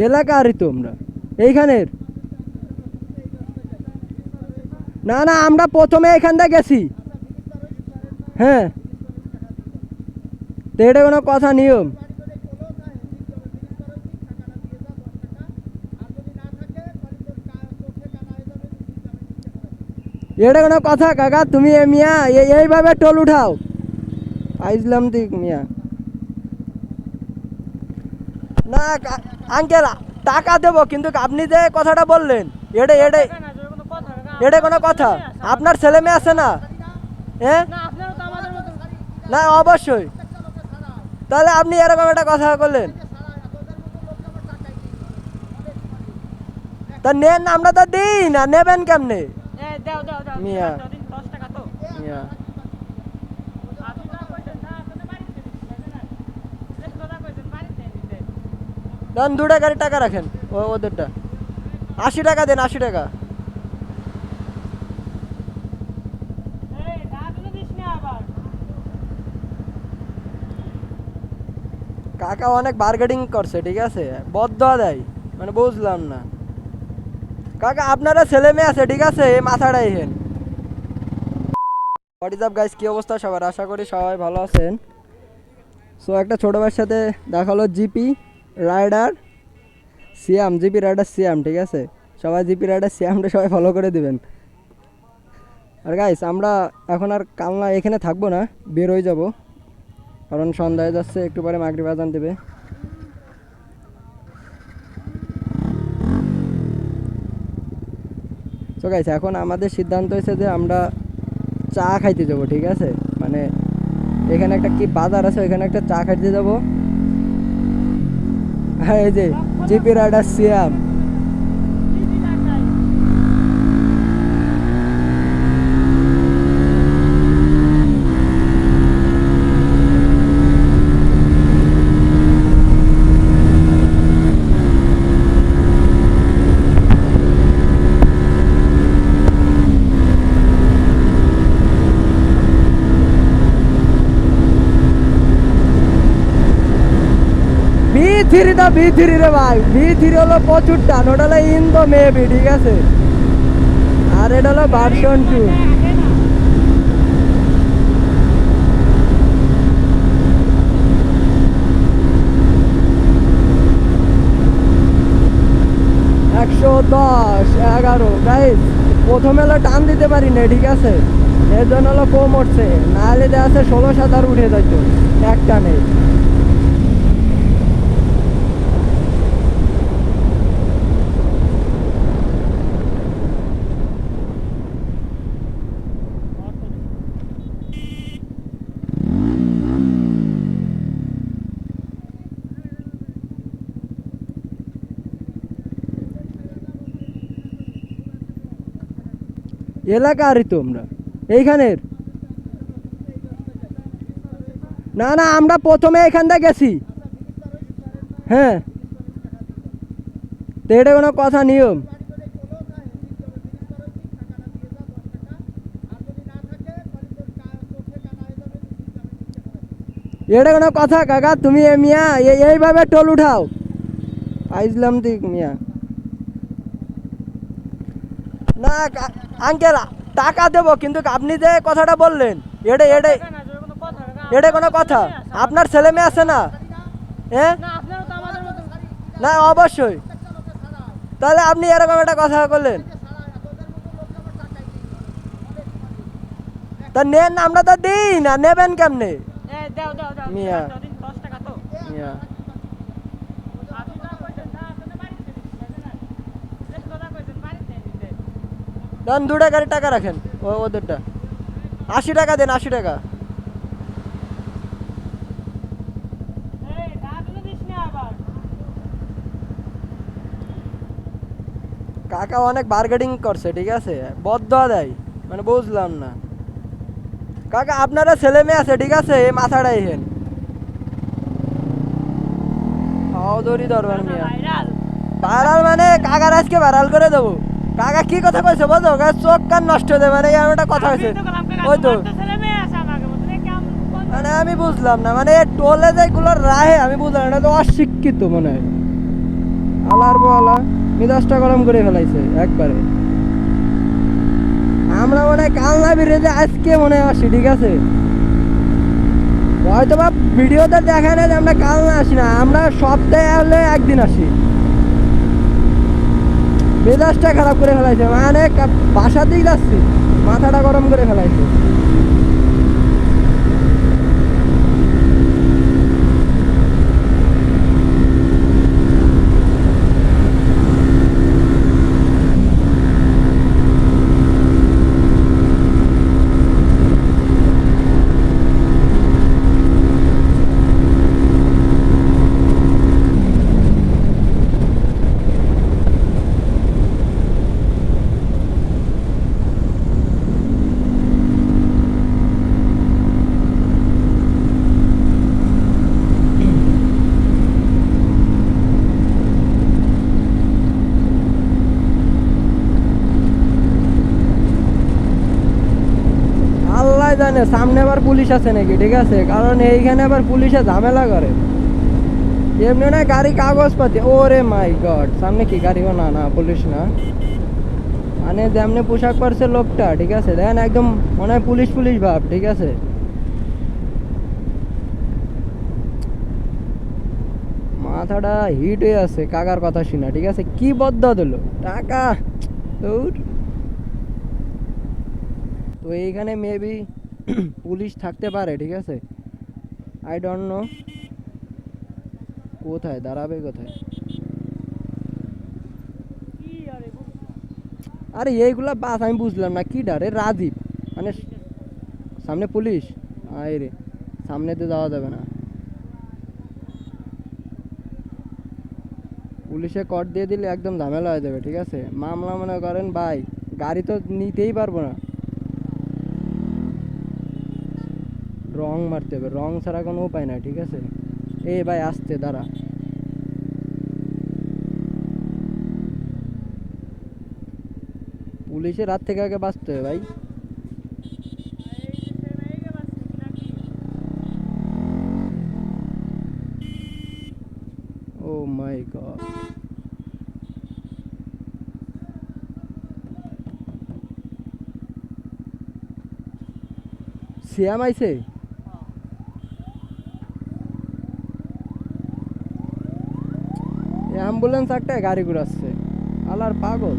এলাকারই তোমরা এইখানের? না না, আমরা প্রথমে এখান থেকে গেছি। হ্যাঁ, তো এটা কোনো কথা নিয়ম? এটা কোনো কথা কাকা? তুমি মিয়া এইভাবে টোল উঠাও? আইসলাম দিক মিয়া। না আঙ্কেল, টাকা দেবো, কিন্তু আপনি যে কথাটা বললেন এটা এটা এটা কোনো কথা? আপনার ছেলে মেয়ে আছে না? হ্যাঁ, না অবশ্যই। তাহলে আপনি এরকম একটা কথা বললেন, তা নেন না, আমরা তো দিই না, নেবেন কেমনে মিয়া? মিয়া দেন, 2 টাকার টাকা রাখেন, ওদেরটা 80 টাকা দেন, 80 টাকা। কাকা অনেক বার্গেনিং করছে, ঠিক আছে, বদয়া দেয়, মানে বুঝলাম না কাকা, আপনারা ছেলে মেয়ে আছে, ঠিক আছে, এই মাথাটা হেন। হোয়াট ইজ আপ গাইস, কি অবস্থা সবার? আশা করি সবাই ভালো আছেন। সো একটা ছোটো ভাইয়ের সাথে দেখা হলো, জিপি রাইডার সিয়াম, জিপি রাইডার সিয়াম, ঠিক আছে, সবাই জিপি রাইডার সিয়ামটা সবাই ফলো করে দিবেন। আর গাইস, আমরা এখন আর কালনা এখানে থাকবো না, বের হয়ে যাব, কারণ সন্ধ্যায় যাচ্ছে, একটু পরে মাগরিব আজান দেবে। তো গাইস, এখন আমাদের সিদ্ধান্ত হয়েছে যে আমরা চা খাইতে যাবো, ঠিক আছে, মানে এখানে একটা কি বাজার আছে, ওইখানে একটা চা খাইতে যাবো। হ্যাঁ, এই যে জিপি রাইডার সিয়াম। B3 দা, B3 রে ভাই, B3 হলো প্রচুর টান, ওটা হলো ইন দ্য মেবি, ঠিক আছে, আর এটা হলো ভার্সন 2। একশো 10, 11 গাইস, প্রথমে হলো টান দিতে পারি না, ঠিক আছে, এর জন্য হলো কম উঠছে, নাহলে দেওয়া আছে 16-7 আর উঠে যাইত এক টানে। এলাকারই তোমরা এইখানের? না না, আমরা প্রথমে এখান থেকে গেছি। হ্যাঁ, তো এটা কোনো কথা নিয়ম? এটা কোনো কথা কাকা? তুমি মিয়া এইভাবে টোল উঠাও? আইসলাম দিক মিয়া। না আঙ্কেল, টাকা দেবো, কিন্তু আপনি যে কথাটা বললেন এটা এটা এটা কোনো কথা? আপনার ছেলে মেয়ে আছে না? হ্যাঁ, না অবশ্যই। তাহলে আপনি এরকম একটা কথা বললেন, তা নেন না, আমরা তো দিই না, নেবেন কেমনে মিয়া? মিয়া দেন, 2 টাকার টাকা রাখেন, ওদেরটা 80 টাকা দেন, 80 টাকা। কাকা অনেক বার্গেনিং করছে, ঠিক আছে, বদয়া দেয়, মানে বুঝলাম না কাকা, আপনারা ছেলে মেয়ে আছে, ঠিক আছে, এই মাথাটাই হেন। দড়ি দরবার মিয়া, ভাইরাল মানে কাকার আজকে ভাইরাল করে দেবো। কাকা কি কথা কইছে বুঝো, চোখ কান নষ্ট হয়ে যাবে, মানে এমন একটা কথা হয়েছে। ওই তো, মানে আমি বুঝলাম না, মানে টোলে যেগুলো রাহে আমি বুঝলাম, এটা তো অশিক্ষিত মনে হয়। টার্বোওয়ালা মেজাজটা গরম করে ফেলাইছে একবারে। আমরা মনে হয় কালনা ব্রিজে আজকে মনে হয় আসি, ঠিক আছে? হয়তো বা ভিডিওতে দেখা নেই যে আমরা কালনা আসি না, আমরা সপ্তাহে হলে একদিন আসি। মেজাজটা খারাপ করে ফেলাইছে, মানে বাসার দিকে যাচ্ছি মাথাটা গরম করে ফেলাইছে। আল্লাহ জানে সামনে আবার পুলিশ আছে নাকি, ঠিক আছে? কারণ এইখানে আবার পুলিশে ঝামেলা করে। এমনি না গাড়ি কাগজপাতি, ওরে মাই গড, সামনে কি গাড়ি? ও না না, পুলিশ না। মানে যেমনি পোশাক পরছে লোকটা, ঠিক আছে, দেখেন একদম মনে হয় পুলিশ পুলিশ ভাব, ঠিক আছে? মাথাটা হিট হয়ে আছে কাকার কথা শুনা, ঠিক আছে? কি বদ্ধ দিল টাকা দূর। তো এইখানে মেবি পুলিশ থাকতে পারে, ঠিক আছে? I don't know. কোথায় দাঁড়াবে, কোথায়? আরে এইগুলা বাস আমি বুঝলাম না, কি ডারে রাজীব মানে সামনে পুলিশ। আয় রে, সামনেতে যাওয়া যাবে না, পুলিশে কট দিয়ে দিলে একদম ঝামেলা হয়ে যাবে, ঠিক আছে? মামলা মনে করেন ভাই, গাড়ি তো নিতেই পারবো না। রং মারতে হবে, রং ছাড়া কোনো উপায় নাই, ঠিক আছে? এ ভাই আসতে দাঁড়া, পুলিশের হাত থেকে আগে বাঁচতে হবে ভাই। ও মাই গড, সিয়াম আইছে। অ্যাম্বুলেন্স একটা গাড়ি ঘুরাচ্ছে, আলার পাগল।